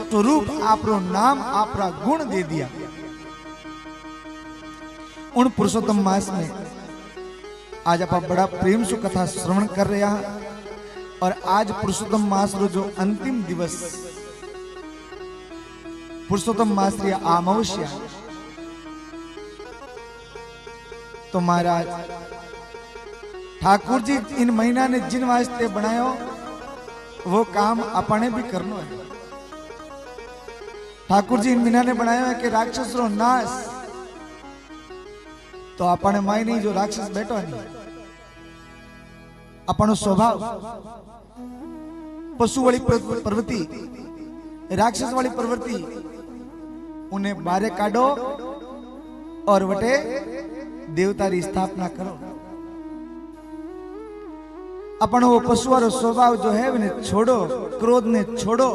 स्वरूप आपरो नाम आपरा गुण दे दिया। उन पुरुषोत्तम मास में आज आप बड़ा प्रेम से कथा श्रवण कर रहे हैं और आज पुरुषोत्तम मास रो जो अंतिम दिवस पुरुषोत्तम मास री अमावस्या। तो महाराज ठाकुर जी इन महीना ने जिन वास्ते बनायो वो काम अपने भी करना है। ठाकुर जी इन महीना ने बनाया है कि राक्षस रो नाश, तो अपने माई नहीं जो राक्षस बैठो नहीं, अपनो स्वभाव पशु वाली प्रवृत्ति, राक्षस वाली प्रवृत्ति, उन्हें बारे काटो और वटे देवता की स्थापना करो। अपन वो पशु वाला स्वभाव जो है उन्हें छोड़ो, क्रोध ने छोड़ो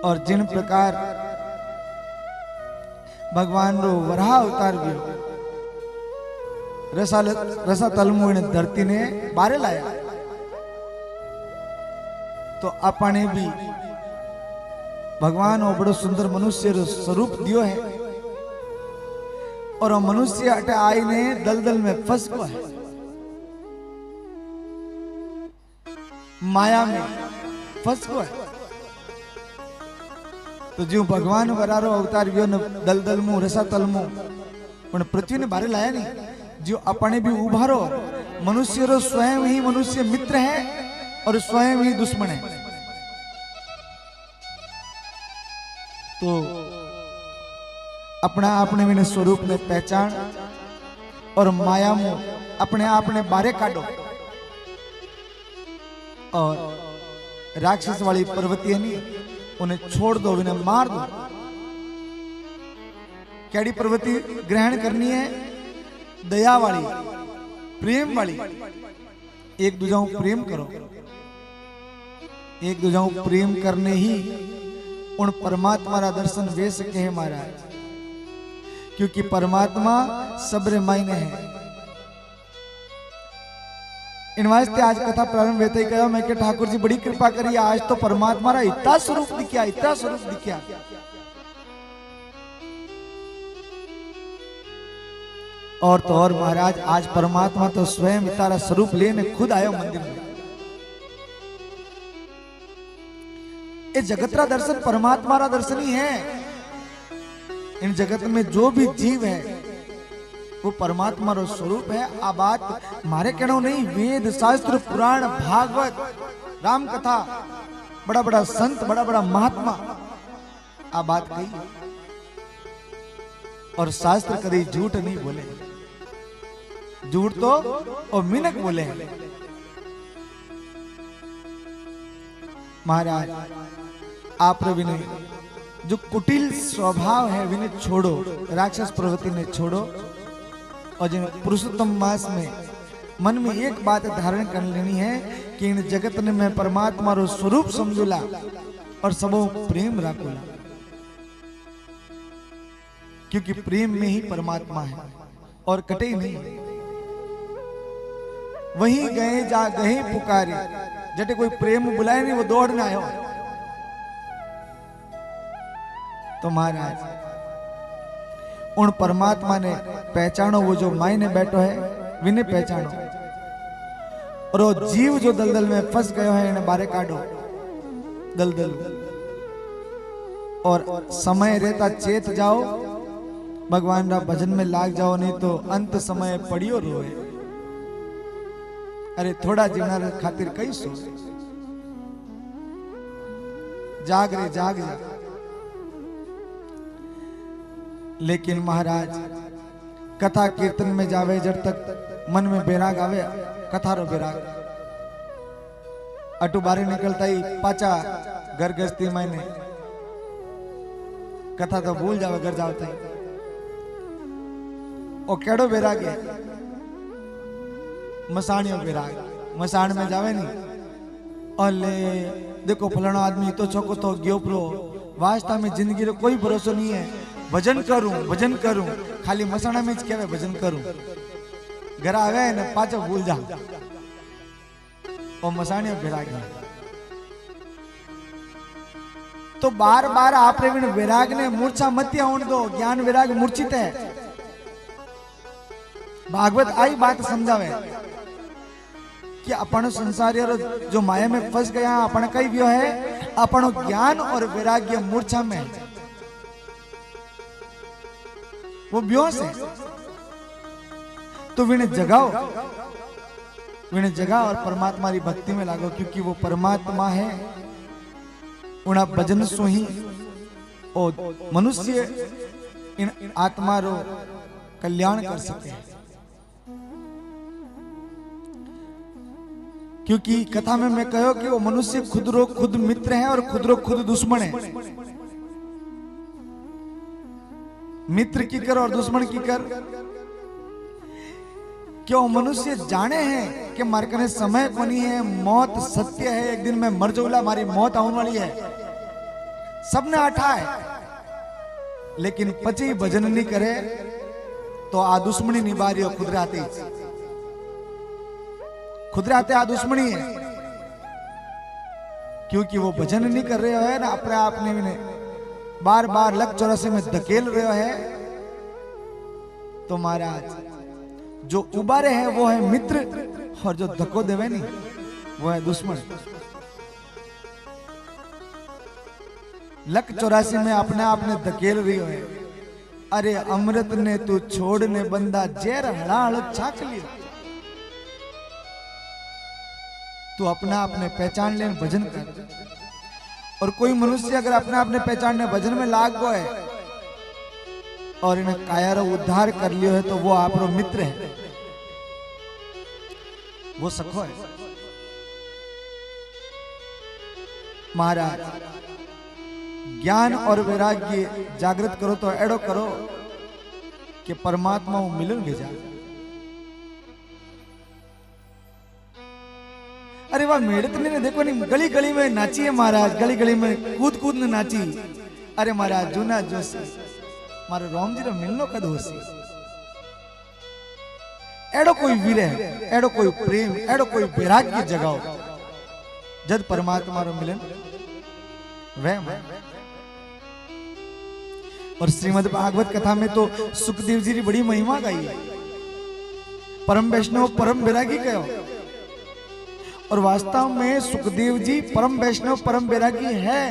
और जिन प्रकार भगवान रो वराह अवतार भी रसा तलमु ने धरती ने बारे लाया, तो अपने भी भगवान वो बड़ो सुंदर मनुष्य रो स्वरूप दियो है और मनुष्य अटे आई ने दलदल में फंस गया है, माया में फंस गया है। तो जो भगवान वरारो अवतार वियो न दलदल मु रसा तल मु पण पृथ्वी ने बारे लाया नहीं, जो अपने भी उभारो। मनुष्य रो स्वयं ही मनुष्य मित्र है और स्वयं ही दुश्मन है। तो अपना अपने विने स्वरूप ने पहचान और माया मु अपने आपने बारे काटो और राक्षस वाली प्रवृत्ति नहीं उन्हें छोड़ दो, उन्हें मार दो। कैडी प्रवृत्ति ग्रहण करनी है? दया वाली, प्रेम वाली। एक दूजा प्रेम करो, एक दूजा प्रेम करने ही उन परमात्मा रा दर्शन वे सके है महाराज, क्योंकि परमात्मा सबरे मायने है। इन वास्ते आज कथा प्रारंभ वेते ही कहा मैं कि ठाकुर जी बड़ी कृपा करी, आज तो परमात्मा रा इतना स्वरूप दिखया, इतना स्वरूप दिखया। और तो और महाराज आज परमात्मा तो स्वयं इतारा स्वरूप लेने खुद आयो मंदिर में। ये जगत रा दर्शन परमात्मा रा दर्शन ही है। इन जगत में जो भी जीव है वो परमात्मा रो स्वरूप है। आ बात मारे कहना नहीं, वेद शास्त्र पुराण भागवत राम कथा बड़ा बड़ा संत बड़ा बड़ा महात्मा आ बात कही और शास्त्र कभी झूठ नहीं बोले। झूठ तो और मिनक बोले हैं। महाराज आप विनय जो कुटिल स्वभाव है विनय छोड़ो, राक्षस प्रवृत्ति ने छोड़ो और जिन पुरुषोत्तम मास में मन में एक बात धारण कर लेनी है कि इन जगत ने मैं परमात्मा रो स्वरूप समझूला और सबो प्रेम राखूला, क्योंकि प्रेम में ही परमात्मा है और कटे ही नहीं। वहीं गए जा गए पुकारे, जटे कोई प्रेम बुलाए नहीं वो दौड़ना आयो। तो महाराज उन परमात्मा ने पहचानो, वो जो मायने बैठो है विने पहचानो और वो जीव जो दलदल में फंस गयो है इन्हें बारे काटो दलदल और समय रहता चेत जाओ, भगवान रा भजन में लाग जाओ, नहीं तो अंत समय पड़ियो रोए। अरे थोड़ा जीवना खातिर कई सो, जाग रे जाग जा। लेकिन महाराज कथा कीर्तन में जावे जब तक मन में बैराग आवे, कथा रो बैराग अटू बारे निकलता ही पाचा घर गस्ती मैंने कथा तो भूल जावे घर जाओ तई ओ केड़ो बैराग है? मसाणियो बैराग। मसाण में जावे नहीं और ले देखो फलाना आदमी तो चौको तो गयो प्रो, वास्तव में जिंदगी रो कोई भरोसा नहीं है। भजन करूं खाली मसाणा में ज कहवे भजन करूं, घर आवे ने पाछो भूल जा। ओ मसाणियो बैराग तो बार बार आप विराग ने मूर्छा मत होने दो, ज्ञान विराग मूर्छित है। भागवत आई बात समझावे कि अपन संसारी जो माया में फंस गया, अपन कई व्यो है, अपन ज्ञान और वैराग्य मूर्छा में, वो व्योस है। तो विने जगाओ, विने जगा और परमात्मा की भक्ति में लागो, क्योंकि वो परमात्मा है। उना भजन सो ही ओ मनुष्य इन आत्मा रो कल्याण कर सके। क्योंकि कथा में मैं कहो कि वो मनुष्य खुद रो खुद मित्र है और खुद रो खुद दुश्मन है। मित्र की कर और दुश्मन की कर, क्यों मनुष्य जाने हैं कि मारे कने समय कोनी है, मौत सत्य है, एक दिन मैं मर जाऊंगा, हमारी मौत आने वाली है, सबने आठा है। लेकिन पची भजन नहीं करे तो आ दुश्मनी निभा रही हो, खुद रहते आ दुश्मनी है। क्योंकि वो भजन नहीं कर रहे है ना, अपने आप ने बार बार लक 84 में धकेल रहे है। तो महाराज जो उबारे है वो है मित्र, और जो धक्को देवे नहीं वो है दुश्मन। लक 84 में अपने आप ने धकेल रही है। अरे अमृत ने तू छोड़ने बंदा, जेर हड़ाहड़ छाक लिया। तू अपना अपने पहचान ले, भजन कर। और कोई मनुष्य अगर अपने अपने पहचानने भजन में लाग गो है और इन्हें काया उद्धार कर लियो है, तो वो आप रो मित्र है, वो सखो है। महाराज ज्ञान और वैराग्य जागृत करो तो एड़ो करो कि परमात्मा मिलन भेजा। अरे वाह, मेड़त ने देखो नहीं, गली गली में नाची है महाराज, गली गली में कूद कूद ने नाची। अरे महाराज जूना जोशी मारे राम जी रो मिलनो कद होसी। एड़ो कोई वीर, एड़ो कोई प्रेम, एड़ो कोई वैराग्य जगाओ, जद परमात्मा रो मिलन वह। और श्रीमद् भागवत कथा में तो सुखदेव जी की बड़ी महिमा गाई है। परम वैष्णव परम वैरागी कहो, और वास्तव में सुखदेव जी परम वैष्णव परम वैरागी है।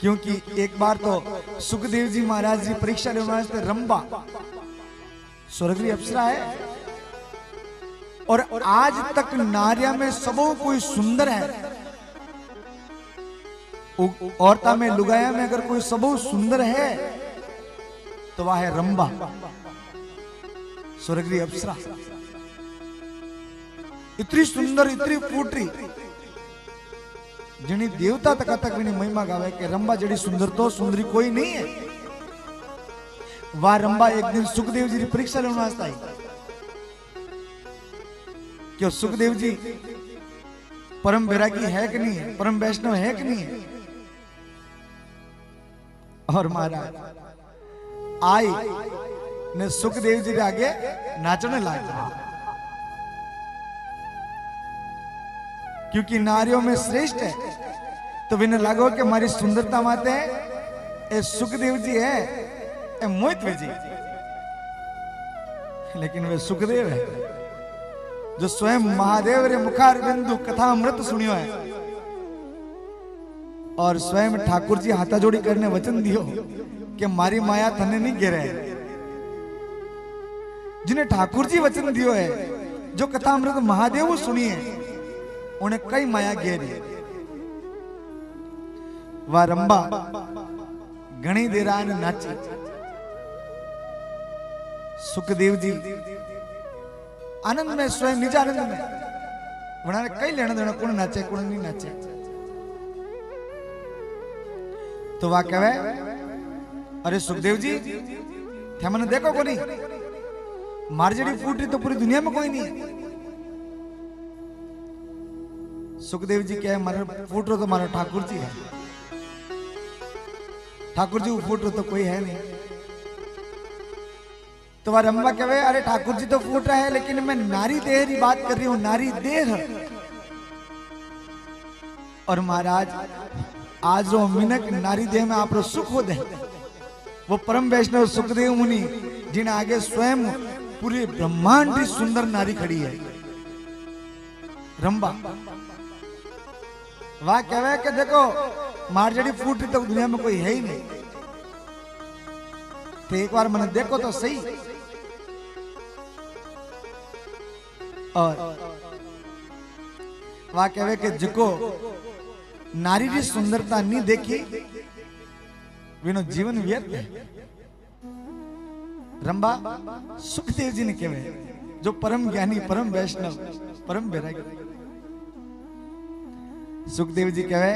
क्योंकि एक बार तो सुखदेव जी महाराज जी परीक्षा लेने वास्ते रंबा स्वर्गीय अप्सरा है, और आज तक नारिया में सबों कोई सुंदर है। औरता में लुगाया में अगर कोई सबो सुंदर है तो वह है रंबा स्वर्गीय अप्सरा। इतनी सुंदर, इतनी फूटरी, जिनी देवता तक भी महिमा गावे कि रंबा जड़ी सुंदर तो सुंदरी कोई नहीं है। वह रंबा एक दिन सुखदेव जी की परीक्षा लेने वास्ते आई। क्यों सुखदेव जी परम वैरागी है कि नहीं है, परम वैष्णव है कि नहीं है। और महाराज आई ने सुखदेव जी के आगे नाचने लगा, क्योंकि नारियों में श्रेष्ठ है। तो विने लागो कि हमारी सुंदरता माते ए सुखदेव जी है, ए मोहित जी, लेकिन वे सुखदेव है जो स्वयं महादेव रे मुखार बिंदु कथा अमृत सुनियो है, और स्वयं ठाकुर जी हाथा जोड़ी करने वचन दियो कि मारी माया थने नहीं गिरे। जिन्हें ठाकुर जी वचन दियो है, जो कथा अमृत महादेव सुनिए, उन्हें कई माया घेरी। वह रंबा घणी देरा ने नाची। सुखदेव जी आनंद में, स्वयं निज आनंद में, उन्होंने कई लेना देना कौन नाचे कौन नहीं नाचे। तो वह कहे, अरे सुखदेव जी थे मैंने देखो को नहीं, मार जड़ी फूट रही तो पूरी दुनिया में कोई नहीं है। सुखदेव जी कहे, मारे फूट रो तो मारो ठाकुर जी है, ठाकुर जी फूट रो तो कोई है नहीं। तो वह रंबा कहे, अरे ठाकुर जी तो फूट रहा है, लेकिन मैं नारी देह की बात कर रही हूं, नारी देह। और महाराज आज रो मिनक नारी देह में आप रो सुख हो दे वो परम वैष्णव सुखदेव मुनि जिन आगे स्वयं पूरे ब्रह्मांड की सुंदर नारी खड़ी है रंबा वाह कहवे कि देखो मारजड़ी फूटी तो दुनिया में कोई है ही नहीं तो एक बार मैंने देखो तो सही और वाह कहवे कि जिको नारी की सुंदरता नहीं देखी विनो जीवन व्यर्थ है रंबा सुखदेव जी ने कहवे जो परम ज्ञानी परम वैष्णव परम वैरागी सुखदेव जी कहे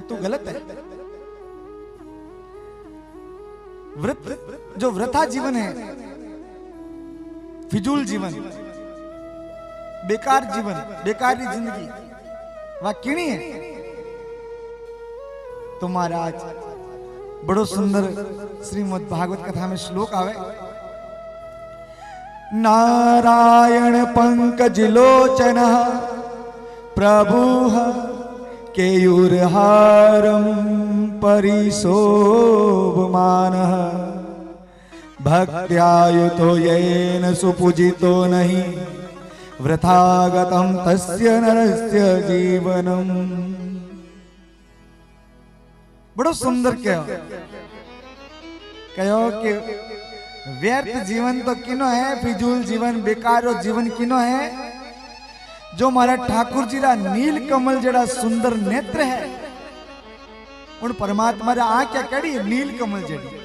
तू गलत है व्रत जो व्रथा जीवन है फिजूल जीवन बेकार जीवन बेकारी जिंदगी वह किणी है तो महाराज बड़ो सुंदर श्रीमद् भागवत कथा में श्लोक आवे नारायण पंकज लोचन प्रभु केयूरहारम परिशोभमान भक्त्यायुतो येन सुपूजितो नहीं वृथागतम तस्य नरस्य जीवनम बड़ो सुंदर कहो कि व्यर्थ जीवन तो किनो है फिजूल जीवन बेकारो जीवन किनो है जो हमारा ठाकुर जी रा नील कमल जड़ा सुंदर नेत्र है उन परमात्मा रा आ क्या कड़ी नील कमल जड़ी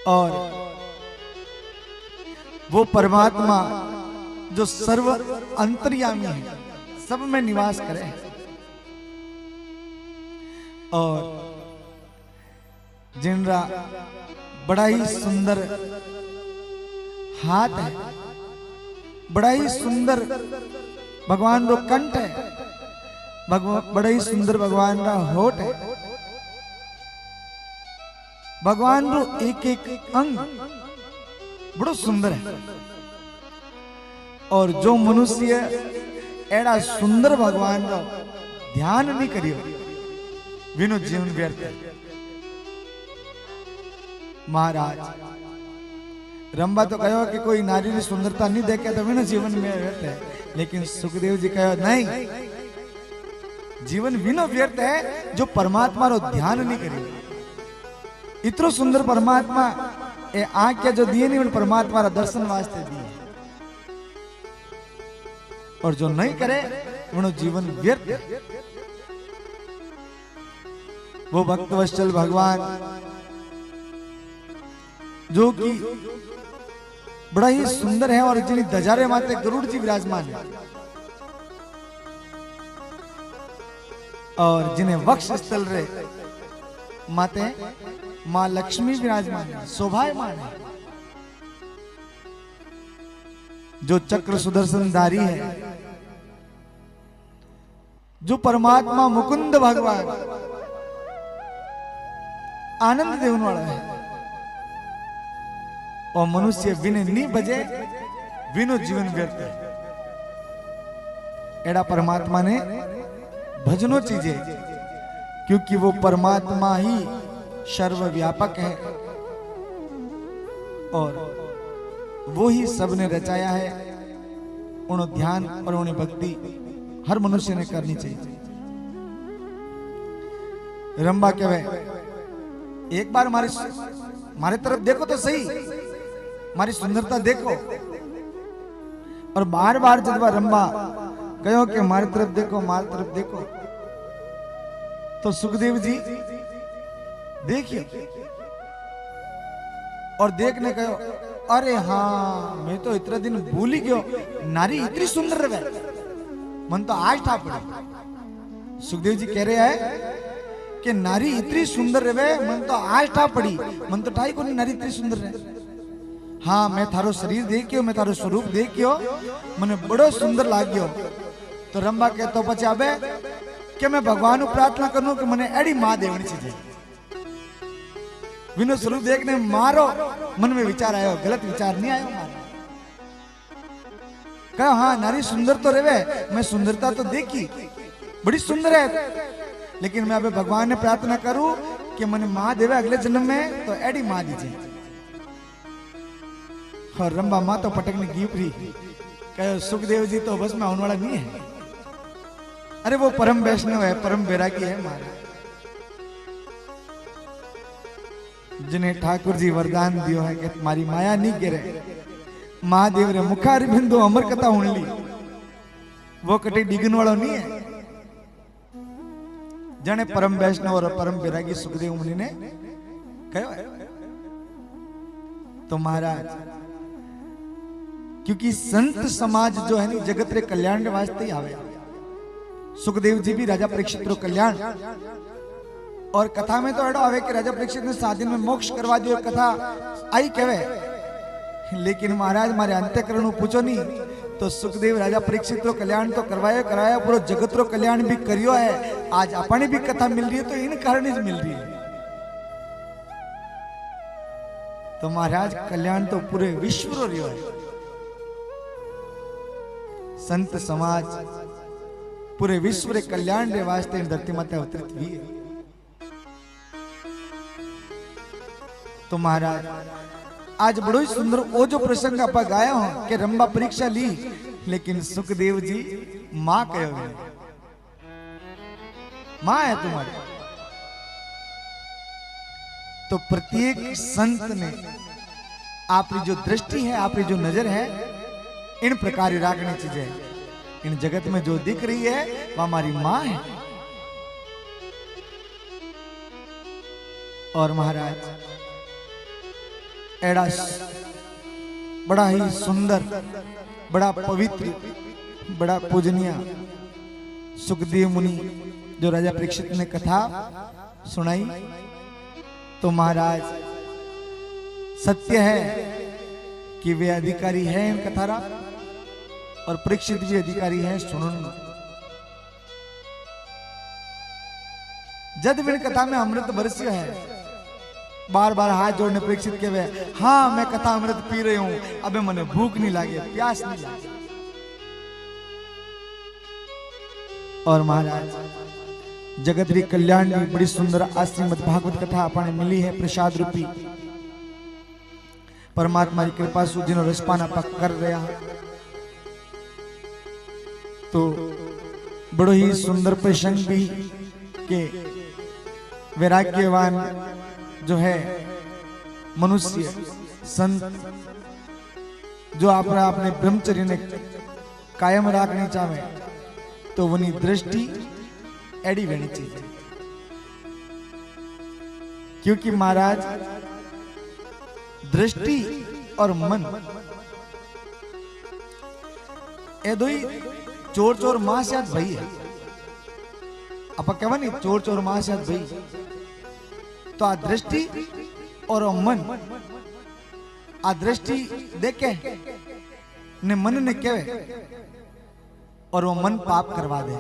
और वो परमात्मा जो सर्व अंतर्यामी है सब में निवास करे और जिनरा बड़ा ही सुंदर हाथ है बड़ा ही सुंदर भगवान रो कंठ है बड़ा ही सुंदर भगवान रा होठ है भगवान रो एक एक अंग बड़ो सुंदर है और जो मनुष्य एड़ा सुंदर भगवान रो ध्यान नहीं करियो विनो जीवन व्यर्थ है महाराज रंबा तो कहो कि कोई नारी की सुंदरता नहीं देखे तो विनो जीवन में व्यर्थ है लेकिन सुखदेव जी कहो नहीं जीवन विनो व्यर्थ है जो परमात्मा रो ध्यान नहीं करे इतनो सुंदर परमात्मा ए आंख के जो दिए नहीं उन परमात्मा रा दर्शन वास्ते दिए और जो नहीं करे उनो जीवन व्यर्थ है वो भक्तवत्सल भगवान जो कि बड़ा ही सुंदर है और जिन्हें दजारे माते गरुड़ जी विराजमान है और जिन्हें वक्ष स्थल रे माते मां लक्ष्मी विराजमान है शोभायमान है जो चक्र सुदर्शनधारी है जो परमात्मा मुकुंद भगवान आनंद देवन वाला है और मनुष्य विने नहीं बजे विनो जीवन व्यर्थ है एड़ा परमात्मा ने भजनो चीजें क्योंकि वो परमात्मा ही सर्वव्यापक है और वो ही सबने रचाया है उन ध्यान और उन्हें भक्ति हर मनुष्य ने करनी चाहिए रंबा कहवे एक बार हमारे तरफ देखो तो सही हमारी सुंदरता देखो और बार बार जब रंबा कहो कि हमारी तरफ देखो तो सुखदेव जी देखिए और देखने कहो अरे हाँ मैं तो इतना दिन भूल ही गयो नारी इतनी सुंदर रहे मन तो आज था पड़ी सुखदेव जी कह रहे हैं कि नारी इतनी सुंदर रहे मन तो आज था पड़ी मन तो ठाई को नहीं नारी इतनी सुंदर रहे हाँ मैं थारो शरीर देखियो मैं थारो स्वरूप देखियो मने बड़ो सुंदर लाग्यो तो रंबा कहतो पछे आबे कि मैं भगवान को प्रार्थना करूं कि मने एड़ी मां देवनी चाहिए विनो स्वरूप देखने मारो मन में विचार आयो गलत विचार नहीं आयो मारो कहा हाँ नारी सुंदर तो रेवे, मैं सुंदरता तो देखी, बड़ी सुंदर है, लेकिन मैं अबे भगवान ने प्रार्थना करूं कि मैंने मां देवे अगले जन्म में तो एडी मां दीजिए। और रंबा मां तो पटकने गिपरी, कहे सुखदेव जी तो बस में आने वाला नहीं है। अरे वो परम वैष्णव है, परम बैरागी है महाराज, जिन्हें ठाकुर जी वरदान दियो है कि तुम्हारी माया नहीं गिरे। महादेव रे मुखार बिंदु अमर कथा हुणली, वो कटी डिगन वालों नहीं है। जने परम वैष्णव और परम बैरागी सुखदेव मुनि ने कहो है। तो महाराज क्योंकि संत समाज जो है ना जगत रे कल्याण वास्ते ही आवे। सुखदेव जी भी राजा परीक्षित रो कल्याण, और कथा में तो एडो आवे कि राजा परीक्षित ने 7 दिन में मोक्ष करवा दियो, कथा आई कहवे। लेकिन महाराज मारे अंतःकरण पूछो नहीं तो सुखदेव राजा परीक्षित रो कल्याण तो करवाया कराया, पूरा जगत रो कल्याण भी करियो है। आज अपने भी कथा मिल रही है तो इन कारण ही मिल रही है। तो महाराज कल्याण तो पूरे विश्व रो रियो है। संत समाज पूरे विश्व रे कल्याण रे वास्ते धरती माते अवतरित हुई है। तो महाराज आज बड़ो ही सुंदर वो जो प्रसंग आप गाया हो कि रंबा परीक्षा ली, लेकिन सुखदेव जी मां कहो, मां है तुम्हारी। तो प्रत्येक संत ने आपकी जो दृष्टि है, आपकी जो नजर है, इन प्रकार राखनी चीजें। इन जगत में जो दिख रही है वह हमारी मां है। और महाराज एड़ा बड़ा ही सुंदर, बड़ा पवित्र, बड़ा पूजनीय सुखदेव मुनि जो राजा परीक्षित ने कथा सुनाई। तो महाराज सत्य है कि वे अधिकारी है इन कथारा, और परीक्षित भी अधिकारी है सुनन। जद वे कथा में अमृत बरस्यो है, बार बार हाथ जोड़ने परीक्षित के वे हाँ मैं कथा अमृत पी रही हूं, अबे मने भूख नहीं लागे, प्यास नहीं लागे। और महाराज जगत री कल्याण की बड़ी सुंदर श्रीमद् भागवत कथा अपने मिली है प्रसाद रूपी। परमात्मा की कृपा से जिन्हों रसपान आप कर रहा, तो बड़ो ही सुंदर प्रसंग भी के वैराग्यवान जो है मनुष्य संत जो अपने ब्रह्मचर्य ने कायम रखनी चाहे, तो वनी दृष्टि एडी वेनी चाहिए। क्योंकि महाराज दृष्टि और मन ए दो ही चोर चोर मां से भाई है। आप कहवा नहीं चोर चोर मां से भाई, तो आ दृष्टि और मन, आ दृष्टि देखे ने मन ने कहे और वो मन पाप करवा दे।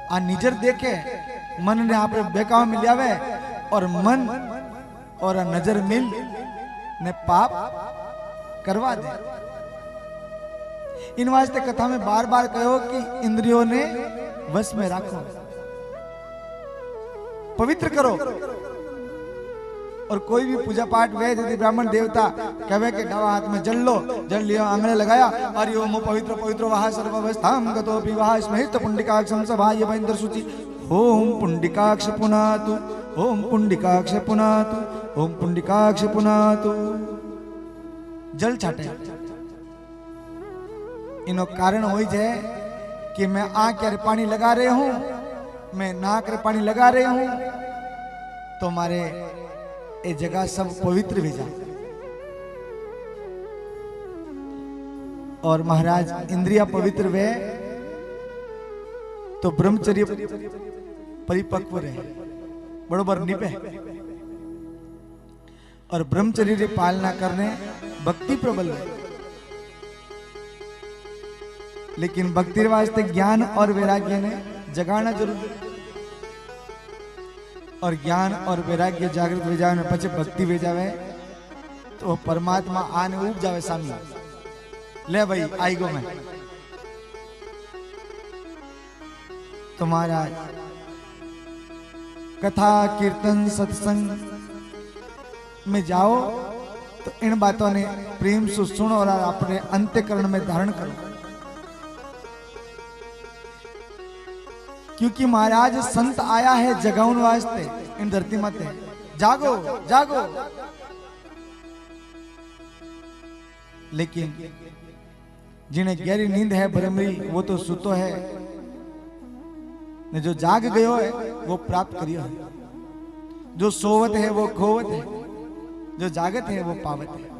आ निजर देखे मन ने आप बेकाव में लियावे, और मन और नजर मिल ने पाप करवा दे। इन वास्ते कथा में बार बार कहो कि इंद्रियों ने वश में रखो, पवित्र करो। और कोई भी पूजा पाठ वेद यदि ब्राह्मण देवता कहे के डावा हाथ में जल लो, जल लिया आंगने लगाया, और ओम पवित्र पवित्र वहा सर्वावस्थाम गतोपि वहा स्मृत पुंडिकाक्षं सभाय वैंद्र शुचि ओम पुंडिकाक्ष पुनातु, ओम पुंडिकाक्ष पुनातु, ओम पुंडिकाक्ष पुनातु। जल छाटे इनो कारण हो जाए कि मैं आंख रे पानी लगा रहे हूं, मैं नाक रे पानी लगा रहे हूं, तो हमारे ये जगह सब पवित्र भी जाए। और महाराज इंद्रिया पवित्र वे तो ब्रह्मचर्य परिपक्व रहे, बरोबर निभे। और ब्रह्मचर्य की पालना करने भक्ति प्रबल है। लेकिन भक्ति वास्ते ज्ञान और वैराग्य ने जगाना जरूरी, और ज्ञान और वैराग्य जागृत हो जाए पचे भक्ति हो जाए, तो परमात्मा आने उग जावे सामने। ले भाई आई गो मैं। तो महाराज कथा कीर्तन सत्संग में जाओ तो इन बातों ने प्रेम से सुनो और अपने अंतःकरण में धारण करो, क्योंकि महाराज संत आया है जगाउन वास्ते इन धरती माते। जागो जागो। लेकिन जिन्हें गहरी नींद है भ्रमरी वो तो सुतो है, ने जो जाग गयो है वो प्राप्त करियो है। जो सोवत है वो खोवत है, जो जागत है वो पावत है।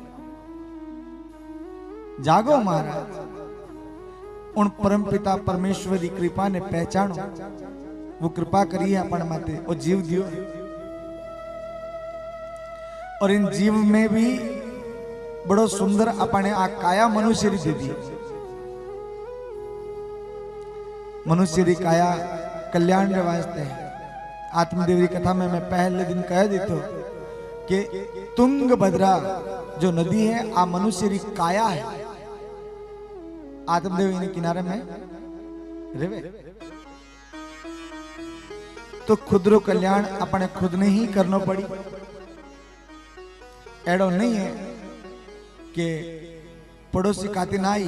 जागो महाराज, उन परम पिता परमेश्वर की कृपा ने पहचानो, वो कृपा करी है अपन माते और जीव दियो। और इन जीव में भी बड़ो सुंदर अपने आ काया मनुष्य री दे दी। मनुष्य री काया कल्याण रे वास्ते है। आत्मदेव की कथा में मैं पहले दिन कह दी तो कि तुंगभद्रा जो नदी है आ मनुष्य री काया है। आत्मदेव इन किनारे में रेवे तो खुदरो कल्याण अपने खुद ने ही करना पड़ी। एडो नहीं है कि पड़ोसी काती नाई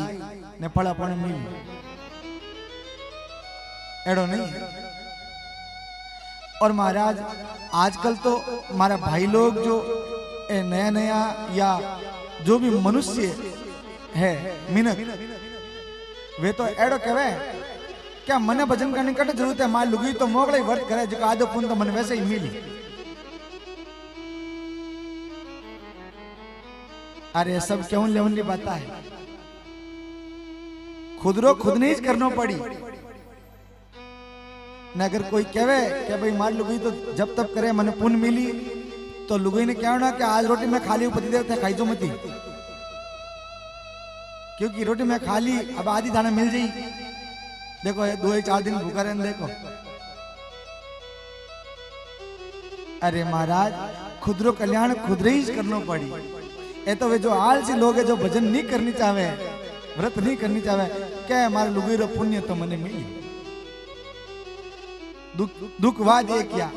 ने फल अपने मिल, एडो नहीं है। और महाराज आजकल तो हमारा भाई लोग जो नया नया या जो भी मनुष्य है मिनक, वे तो एडो कहवे क्या मने भजन करने की जरूरत है, मार लुगी तो मोगला ही वर्त करे जो आधो पुण्य तो मन वैसे ही मिली। अरे सब क्यों लेवनली बात है, खुद रो खुद नहीं करना पड़ी न। अगर कोई कहे कि भाई मार लुगी तो जब तब करे मने पुण्य मिली, तो लुगी ने क्या होना कि आज रोटी में खाली पति देवता खाई जो मती, क्योंकि रोटी में खाली अब आधी दाना मिल जाई। देखो 2-4 दिन भूखा रहने देखो। अरे महाराज खुद रो कल्याण खुद ही करना पड़ी। ये तो वे जो आलसी लोग है जो भजन नहीं करनी चाहे, व्रत नहीं करनी चाहे, क्या हमारे लुगी रो पुण्य तो मने मिली। दुख वाद ये क्या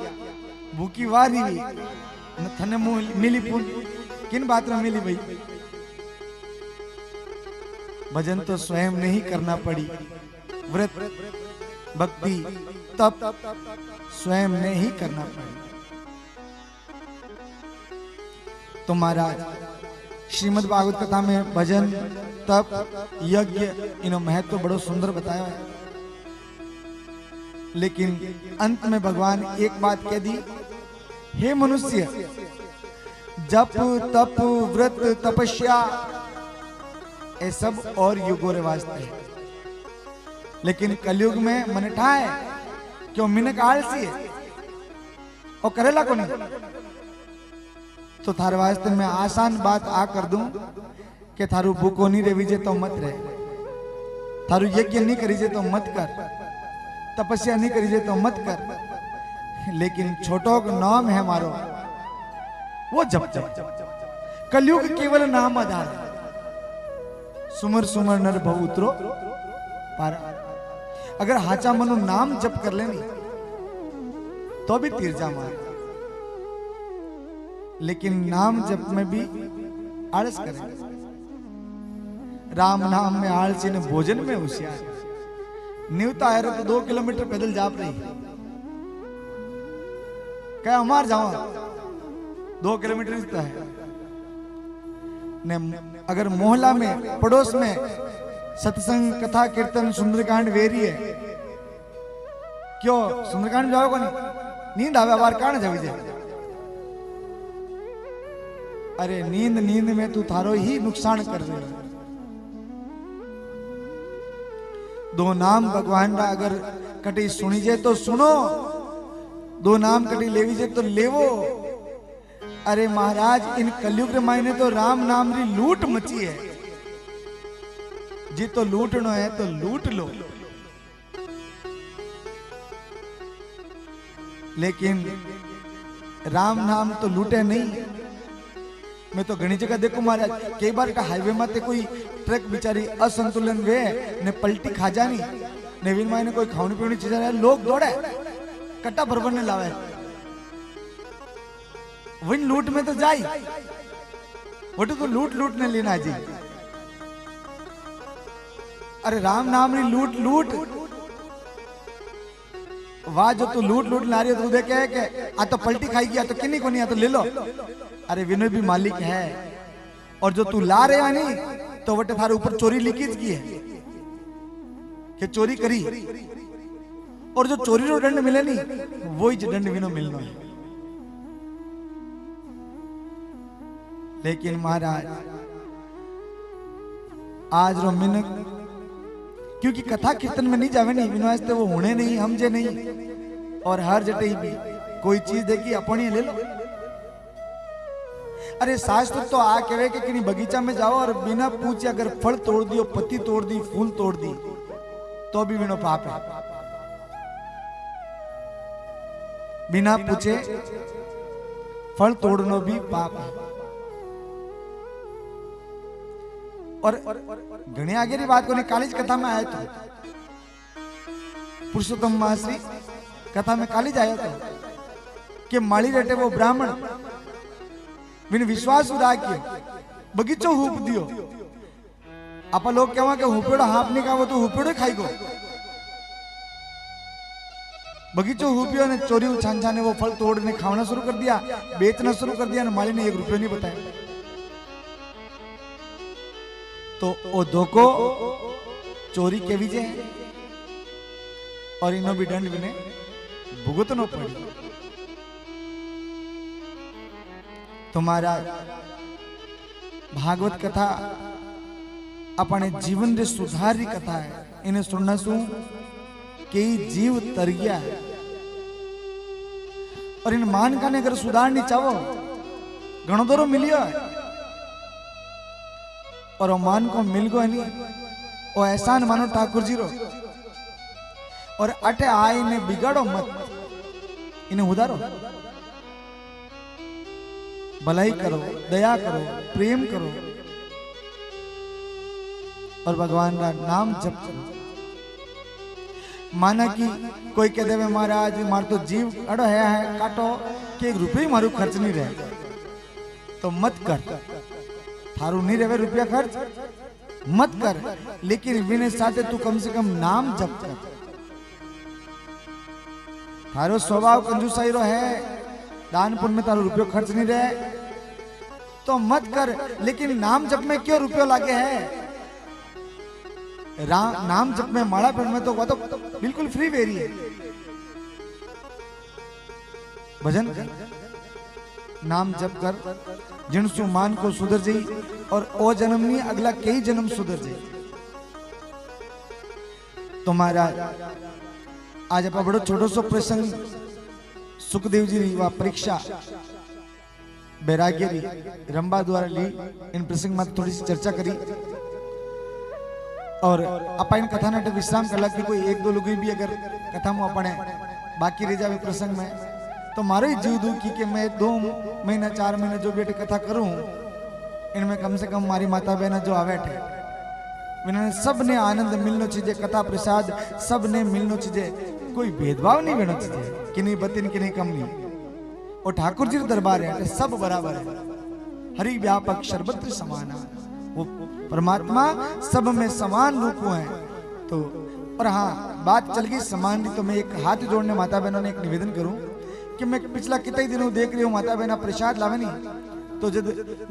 भूखी वारी न थने मिली पुण्य, किन बात में मिली भाई। भजन तो स्वयं नहीं करना पड़ी, व्रत भक्ति तप स्वयं ने ही करना पड़ी। तो महाराज श्रीमद् भागवत कथा में भजन तप यज्ञ इन्हों महत्व बड़ो सुंदर बताया है। लेकिन अंत में भगवान एक बात कह दी, हे मनुष्य जप तप व्रत तपस्या ये सब और युगों रे वास्ते है, लेकिन कलयुग में मन ठाए क्यों मिनक आलसी है और करेला को नहीं। तो थारे वास्ते मैं आसान बात आ कर दूं कि थारू भूखो नहीं रेवीजे तो मत रहे, थारू यज्ञ नहीं करीजे तो मत कर, तपस्या नहीं करीजे तो मत कर, लेकिन छोटो का नाम है मारो वो जप जप। कलयुग केवल नाम आधार, सुमर सुमर नर भव उतरो पारा। अगर हाचा मनु नाम जप कर लेनी तो भी तीर जा मार, लेकिन नाम जप में भी आलस करेंगे। राम नाम में आलसी ने भोजन में होशियार, न्यूता है तो 2 किलोमीटर पैदल जाप रही, क्या हमार जाओ 2 किलोमीटर रिश्ता है ने। अगर मोहल्ला में पड़ोस में सत्संग कथा कीर्तन सुंदरकांड वेरी है, क्यों सुंदरकांड जाओ को नहीं, नींद आवे बार कान जावी जाए। अरे नींद में तू थारो ही नुकसान कर रहे हो। 2 नाम भगवान रा अगर कटी सुनी जाए तो सुनो, 2 नाम कटी लेवी जाए तो लेवो। अरे महाराज इन कलयुग रे मायने तो राम नाम री लूट मची है, जी तो लूटनो है तो लूट लो। लेकिन राम नाम तो लूटे नहीं, मैं तो घनी जगह देखो महाराज, कई बार हाईवे में कोई ट्रक बिचारी असंतुलन वे ने पलटी खा जानी नवीन माई ने कोई खावनी पीवनी चीज लोग दौड़े कट्टा भरभर ने लावे वही लूट में तो जाई वो तो लूट लूट ने लेना जी। अरे राम नाम री लूट लूट वाह जो तू लूट लूट ला रही है तू देखे है कि आ तो पलटी खाई आ तो किन्नी को नहीं आ तो ले लो। अरे विनय भी मालिक है और जो तू ला रहे नहीं तो वटे थारे ऊपर चोरी लिखी की है कि चोरी करी और जो चोरी रो दंड मिले नहीं वो ही दंड विनो मिलना है। लेकिन महाराज आज रो मिनक क्योंकि कथा कीर्तन में नहीं जावे नहीं विनोद वो होने नहीं हमजे नहीं और हर जटे भी कोई चीज देखी अपनी ले लो। अरे शास्त्र तो आ कहे कि किसी बगीचा में जाओ और बिना पूछे अगर फल तोड़ दियो पत्ती तोड़ दी फूल तोड़ दी तो भी विनो पाप है। बिना पूछे फल तोड़ना भी पाप है। और घने आगे की बात को कालीज कथा में आया तो पुरुषोत्तम महाश्री कथा में कालीज आया तो कि माली रेटे वो ब्राह्मण बिन विश्वास उदाह कियो बगीचो हूप दियो। आप लोग कहवा के हुपेड़ो हाफ नहीं खावो तो हुपेड़ो खाई गो बगीचो हुपियो ने चोरी छान छाने वो फल तोड़ने खाना शुरू कर दिया बेचना शुरू कर दिया माली ने 1 रुपया नहीं बताया तो ओ धोको चोरी के विजय है और इनो भी दंड विने भुगतनो पड़ी। तुम्हारा भागवत कथा अपने जीवन रे सुधारी कथा है इन्हें सुनना सु कई जीव तर गया है और इन मान का ने अगर सुधार नहीं चाहो घणो दरो मिलियो है और मान को मिल गो नहीं वो एहसान मानो ठाकुर जी रो और अटे आए ने बिगाड़ो मत इन्हें उधारो भलाई करो दया करो प्रेम करो और भगवान का नाम जप करो। माना कि कोई कह देवे महाराज मार तो जीव अड़ो है काटो कि 1 रुपये मारू खर्च नहीं रहे तो मत कर थारू नहीं रहे रुपया खर्च मत कर लेकिन विनय साथे तू कम से कम नाम जप कर। थारो स्वभाव कंजूसाई रो है दान पुण्य में तारो रुपयो खर्च नहीं रहे तो मत कर लेकिन नाम जप में क्यों रुपयो लागे है। नाम जप में माड़ा पेड़ में तो वो तो बिल्कुल फ्री वेरी है। भजन नाम जप कर जिनसु मान को सुधर जाई और ओ जन्म नहीं अगला कई जन्म सुधर जाई। तुम्हारा आज आप बड़ो छोटो सो प्रसंग सुखदेव जी री वा परीक्षा बैराग्य री रंबा द्वारा ली इन प्रसंग में थोड़ी सी चर्चा करी और आप इन कथा नाटक विश्राम कर कि कोई 1-2 लोग भी अगर कथा में अपने बाकी रह जावे प्रसंग में तो मारो ही जीव दुखी कि मैं 2 महीना 4 महीने जो बेटे कथा करूं इनमें कम से कम मारी माता बहना जो आवे थे इन्होंने सब ने आनंद मिलना चाहिए कथा प्रसाद सब ने मिलना चाहिए कोई भेदभाव नहीं होना चाहिए कि नहीं बतिन कि नहीं कम नहीं और ठाकुर जी दरबार है सब बराबर है हरि व्यापक सर्वत्र समान वो परमात्मा सब में समान रूप है। तो और हाँ बात चल गई समान तो मैं एक हाथ जोड़ने माता बहनों ने एक निवेदन करूं कि मैं पिछला कितने दिनों देख रही हूँ माता बहना प्रसाद लावे नहीं तो जब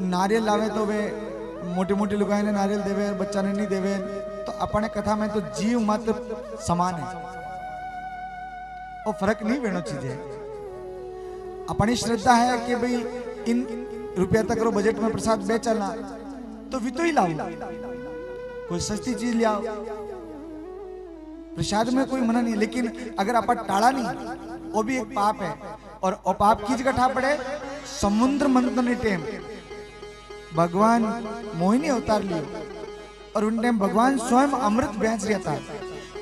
नारियल लावे तो वे मोटी मोटी लुगाई ने नारियल देवे बच्चा ने नहीं देवे तो अपने कथा में तो जीव मात्र समान है और फर्क नहीं बेनो चीजें। अपनी श्रद्धा है कि भाई इन रुपया तक रो बजट में प्रसाद बेचना तो भी तो ही लाओ कोई सस्ती चीज ले आओ प्रसाद में कोई मना नहीं लेकिन अगर आप टाड़ा नहीं वो भी एक पाप है और वो पाप की जगह ठा पड़े समुद्र मंथन टाइम भगवान मोहिनी अवतार लियो और उन टाइम भगवान स्वयं अमृत बेच रहा था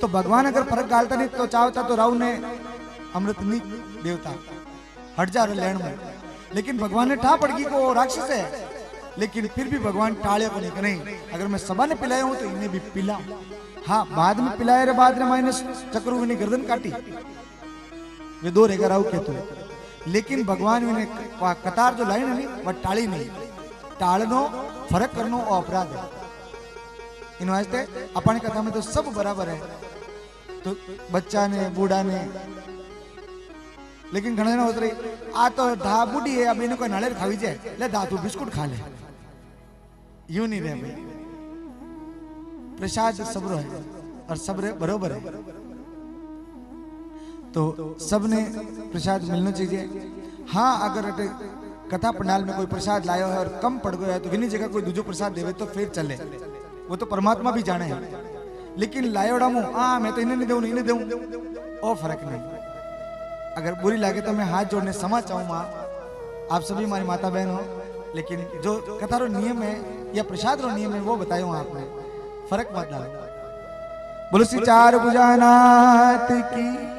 तो भगवान अगर फर्क डालता नहीं तो चाहता तो राव ने अमृत नहीं देवता हट जा रहे लैंड में लेकिन भगवान ने ठा पड़ गई को राक्षस है लेकिन फिर भी भगवान टाले को नहीं, अगर मैं सबा ने पिलाया हूं तो इन्हें भी पिला। हाँ, बाद में पिलाए रे बाद रे माइनस चक्रु ने गर्दन काटी वे दो रेगा राव के तो, लेकिन भगवान ने कतार जो लाइन नहीं वह टाली नहीं। टालनो फर्क करनो और अपराध है। इन वास्ते अपने कथा में तो सब बराबर है, तो बच्चा ने बूढ़ा ने, लेकिन घना होत रही आ तो धा बूढ़ी है, अब इन्हें कोई नालेर खावी जाए ले धा तू बिस्कुट खा ले, यूं नहीं रहे भाई। प्रसाद सब्र है और सब्र बरोबर है, तो सबने प्रसाद मिलना चाहिए। हाँ, अगर कथा पंडाल में कोई प्रसाद लायो है और कम पड़ गया है तो इन्हीं जगह कोई दूसरो प्रसाद देवे तो फिर चले, वो तो परमात्मा भी जाने है। लेकिन लायोड़ा मु मैं तो इन्हें नहीं दूं, इन्हें दूं, और फर्क नहीं। अगर बुरी लगे तो मैं हाथ जोड़ने क्षमा चाहूँ माँ, आप सभी हमारी माता बहन हो, लेकिन जो कथा रो नियम है या प्रसाद रो नियम है वो बतायो आपने, फर्क मत डालो। बोलो श्री चार भुजानाथ की।